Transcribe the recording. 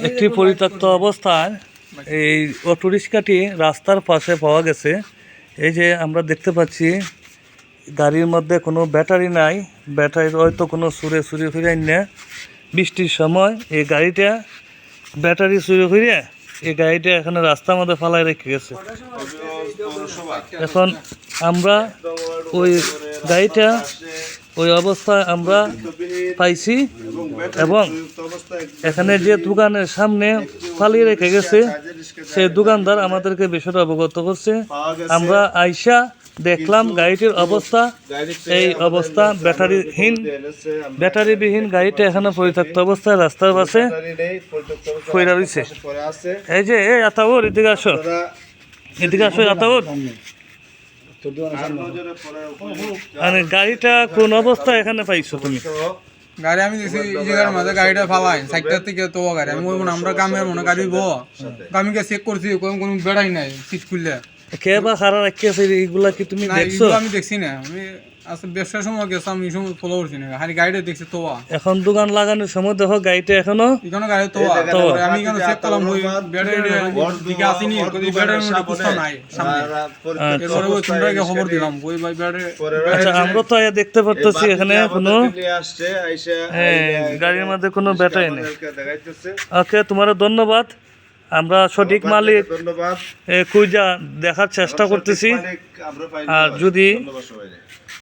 একটি পরিত্যক্ত অবস্থায় এই অটো রিক্সাটি রাস্তার পাশে পাওয়া গেছে। এই যে আমরা দেখতে পাচ্ছি গাড়ির মধ্যে কোনো ব্যাটারি নাই, ব্যাটারির হয়তো কোনো সুরে ফিরে না। বৃষ্টির সময় এই গাড়িটা ব্যাটারি চুরি ফিরে এই গাড়িটা এখানে রাস্তার মধ্যে ফালাই রেখে গেছে। এখন আমরা ওই গাড়িটা ওই অবস্থায় আমরা পাইছি এবং এখানে যে দোকানের সামনে ফালিয়ে রেখে গেছে সেই দোকানদার আমাদেরকে বিষয়টা অবগত করছে। আমরা আইসা দেখলাম গাড়িটির অবস্থা, এই অবস্থা ব্যাটারিবিহীন গাড়িটা এখানে পরিত্যক্ত অবস্থায় রাস্তার পাশে পড়ে রয়েছে। এই যে এই আতাউর এদিকে আসো আতাউর, গাড়িটা কোন অবস্থা এখানে পাইছো তুমি? গাড়ি আমি দেখছি এই জায়গার মাঝে গাড়িটা ফালাই সাইডটার থেকে তো গাড়ি আমি আমরা গ্রামের মনে গাড়ি আমি চেক করছি কোনো বেড়াই নাই সিট খুললে কে বা খারা রাখিয়েছে এইগুলা কি তুমি দেখছো? আমি দেখছি না, আমি আসলে ব্যবসার সময় গেছি, আমি এই সময় ফলো করছি না, খালি গাড়িটা দেখছি তো। এখন দোকান লাগানোর সময় দেখো গাড়িটা এখনো গাড়ি তো আমি এখানে চেক করলাম ওই ব্যাটারি দিকে আসেনি, ব্যাটারির মধ্যে কিছু নাই সামনে। এরপরে ওই তোমরাকে খবর দিলাম ওই ভাই ব্যাটারি। আচ্ছা, আমরা তো দেখতে পারতেছি এখানে কোনো গাড়ির মধ্যে কোনো ব্যাটারি নেই। ওকে, তোমার ধন্যবাদ। আমরা সঠিক মালিক খুঁজা দেখার চেষ্টা করতেছি। আর যদি